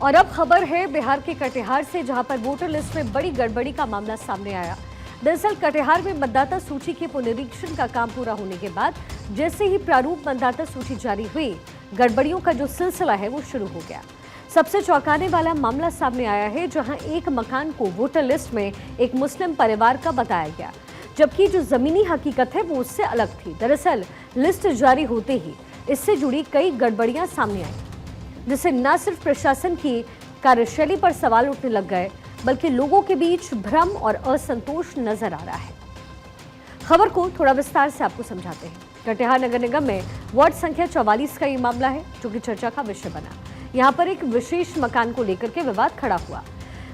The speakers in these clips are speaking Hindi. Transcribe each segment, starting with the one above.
और अब खबर है बिहार के कटिहार से, जहां पर वोटर लिस्ट में बड़ी गड़बड़ी का मामला सामने आया। दरअसल कटिहार में मतदाता सूची के पुनरीक्षण का काम पूरा होने के बाद जैसे ही प्रारूप मतदाता सूची जारी हुई, गड़बड़ियों का जो सिलसिला है वो शुरू हो गया। सबसे चौंकाने वाला मामला सामने आया है, जहां एक मकान को वोटर लिस्ट में एक मुस्लिम परिवार का बताया गया, जबकि जो जमीनी हकीकत है वो उससे अलग थी। दरअसल लिस्ट जारी होते ही इससे जुड़ी कई गड़बड़ियां सामने आई, जिससे न सिर्फ प्रशासन की कार्यशैली पर सवाल उठने लग गए, बल्कि लोगों के बीच भ्रम और असंतोष नजर आ रहा है। खबर को थोड़ा विस्तार से आपको समझाते हैं। कटिहार नगर निगम में वार्ड संख्या 44 का ये मामला है, जो कि चर्चा का विषय बना। यहाँ पर एक विशेष मकान को लेकर के विवाद खड़ा हुआ।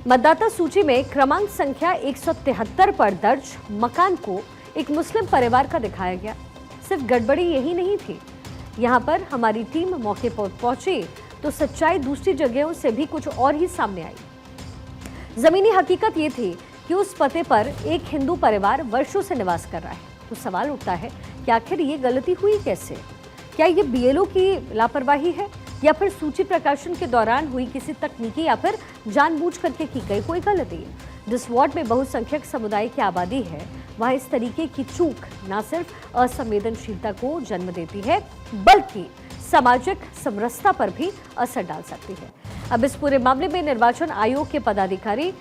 मतदाता सूची में क्रमांक संख्या 173 पर दर्ज मकान को एक मुस्लिम परिवार का दिखाया गया। सिर्फ गड़बड़ी यही नहीं थी, यहाँ पर हमारी टीम मौके पर पहुंची तो सच्चाई दूसरी जगहों से भी कुछ और ही सामने आई। जमीनी हकीकत ये थी कि उस पते पर एक हिंदू परिवार वर्षों से निवास कर रहा है। तो सवाल उठता है कि आखिर ये गलती हुई कैसे? क्या ये बीएलओ की लापरवाही है, या फिर सूची प्रकाशन के दौरान हुई किसी तकनीकी या फिर जानबूझ करके की गई कोई गलती? जिस वार्ड में बहुसंख्यक समुदाय की आबादी है, वहाँ इस तरीके की चूक न सिर्फ असंवेदनशीलता को जन्म देती है, बल्कि सामाजिक समरसता पर भी असर डाल सकती है। अब इस पूरे मामले में निर्वाचन आयोग के पदाधिकारी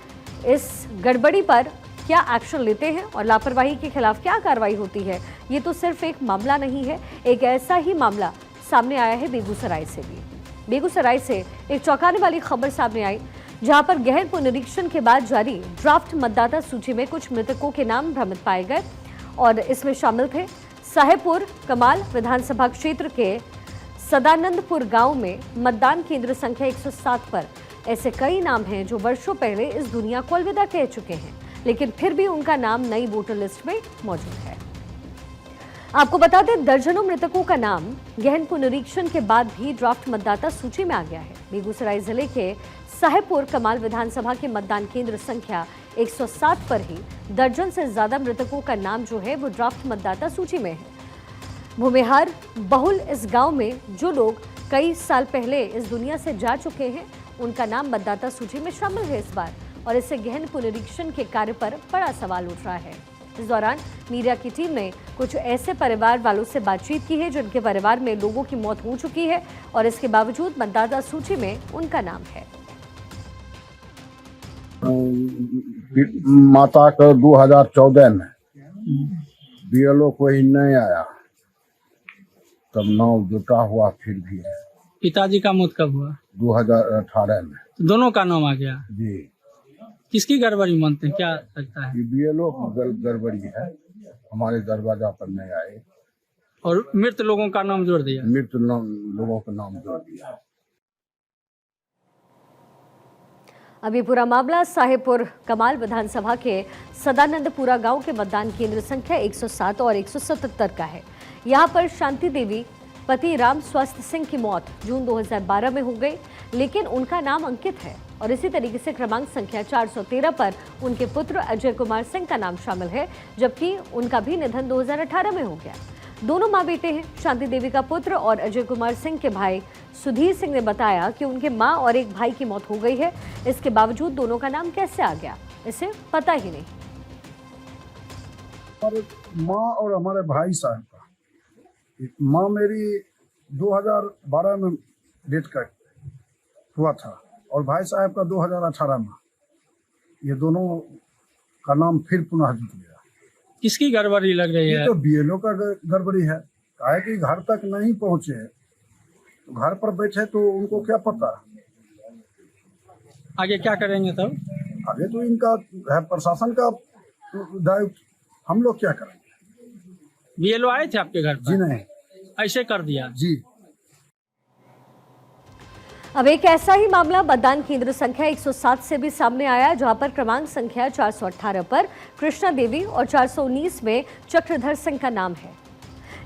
इस गड़बड़ी पर क्या एक्शन लेते हैं और लापरवाही के खिलाफ क्या कार्रवाई होती है, ये तो सिर्फ एक मामला नहीं है। एक ऐसा ही मामला सामने आया है बेगूसराय से भी। बेगूसराय से एक चौंकाने वाली खबर सामने आई, जहां पर गहन पुनरीक्षण के बाद जारी ड्राफ्ट मतदाता सूची में कुछ मृतकों के नाम भ्रमित पाए गए, और इसमें शामिल थे साहेबपुर कमाल विधानसभा क्षेत्र के सदानंदपुर गांव में मतदान केंद्र संख्या 107 पर ऐसे कई नाम हैं जो वर्षों पहले इस दुनिया को अलविदा कह चुके हैं, लेकिन फिर भी उनका नाम नई वोटर लिस्ट में मौजूद है। आपको बता दें, दर्जनों मृतकों का नाम गहन पुनरीक्षण के बाद भी ड्राफ्ट मतदाता सूची में आ गया है। बेगूसराय जिले के साहेबपुर कमाल विधानसभा के मतदान केंद्र संख्या 107 पर ही दर्जन से ज्यादा मृतकों का नाम जो है वो ड्राफ्ट मतदाता सूची में है। भूमिहार बहुल इस गांव में जो लोग कई साल पहले इस दुनिया से जा चुके हैं, उनका नाम मतदाता सूची में शामिल है इस बार, और इससे गहन पुनरीक्षण के कार्य पर बड़ा सवाल उठ रहा है। इस दौरान मीडिया की टीम ने कुछ ऐसे परिवार वालों से बातचीत की है जिनके परिवार में लोगों की मौत हो चुकी है, और इसके बावजूद मतदाता सूची में उनका नाम है। माता का 2014 में बीएलओ कोई नहीं आया, तब नाम जुटा हुआ। फिर भी पिताजी का मौत कब हुआ? 2018 में। तो दोनों का नाम आ गया जी। किसकी गड़बड़ी मानते हैं, क्या लगता है? बीएलओ गड़बड़ी है, हमारे दरवाजा पर नहीं आए और मृत लोगों का नाम जोड़ दिया। मृत लोगों का नाम जोड़ दिया। अब ये पूरा मामला साहेबपुर कमाल विधानसभा के सदानंदपुरा गांव के मतदान केंद्र संख्या 107 और 177 का है। यहाँ पर शांति देवी पति राम स्वस्थ सिंह की मौत जून 2012 में हो गई, लेकिन उनका नाम अंकित है, और इसी तरीके से क्रमांक संख्या 413 पर उनके पुत्र अजय कुमार सिंह का नाम शामिल है, जबकि उनका भी निधन 2018 में हो गया। दोनों मां बेटे हैं। शांति देवी का पुत्र और अजय कुमार सिंह के भाई सुधीर सिंह ने बताया कि उनके मां और एक भाई की मौत हो गई है। इसके बावजूद दोनों का नाम कैसे आ गया, इसे पता ही नहीं। हमारे माँ और हमारे भाई साहब का, माँ मेरी 2012 में डेथ का हुआ था, और भाई साहब का 2018 में। ये दोनों का नाम फिर पुनः जुट गया। किसकी गड़बड़ी लग रही है? ये तो बीएलओ का गड़बड़ी है। काहे कि घर तक नहीं पहुंचे, तो घर पर बैठे तो उनको क्या पता। आगे क्या करेंगे तब? आगे तो इनका है प्रशासन का दायित्व, हम लोग क्या करेंगे। बीएलओ आए थे आपके घर पर? जी नहीं। ऐसे कर दिया जी। अब एक ऐसा ही मामला मतदान केंद्र संख्या 107 से भी सामने आया, जहां पर क्रमांक संख्या 418 पर कृष्णा देवी और 419 में चक्रधर सिंह का नाम है।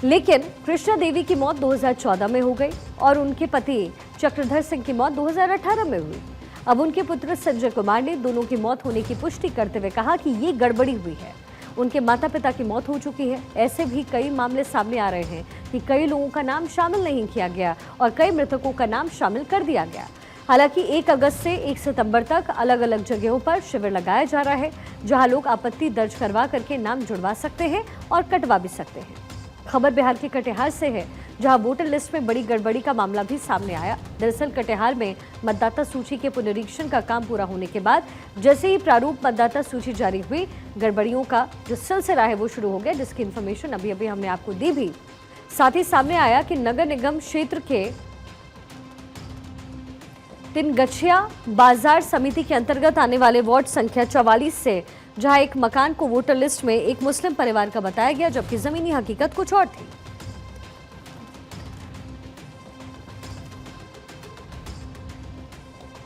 लेकिन कृष्णा देवी की मौत 2014 में हो गई और उनके पति चक्रधर सिंह की मौत 2018 में हुई। अब उनके पुत्र संजय कुमार ने दोनों की मौत होने की पुष्टि करते हुए कहा कि ये गड़बड़ी हुई है। उनके माता पिता की मौत हो चुकी है। ऐसे भी कई मामले सामने आ रहे हैं कि कई लोगों का नाम शामिल नहीं किया गया और कई मृतकों का नाम शामिल कर दिया गया। हालांकि 1 अगस्त से 1 सितंबर तक अलग अलग जगहों पर शिविर लगाया जा रहा है, जहां लोग आपत्ति दर्ज करवा करके नाम जुड़वा सकते हैं और कटवा भी सकते हैं। खबर बिहार के कटिहार से है, जहां वोटर लिस्ट में बड़ी गड़बड़ी का मामला भी सामने आया। दरअसल कटिहार में मतदाता सूची के पुनरीक्षण का काम पूरा होने के बाद जैसे ही प्रारूप मतदाता सूची जारी हुई, गड़बड़ियों का जो सिलसिला है वो शुरू हो गया, जिसकी इन्फॉर्मेशन अभी हमने आपको दी भी। साथ ही सामने आया कि नगर निगम क्षेत्र के तिनगछिया बाजार समिति के अंतर्गत आने वाले वार्ड संख्या 44 से जहां एक मकान को वोटर लिस्ट में एक मुस्लिम परिवार का बताया गया, जबकि जमीनी हकीकत कुछ और थी।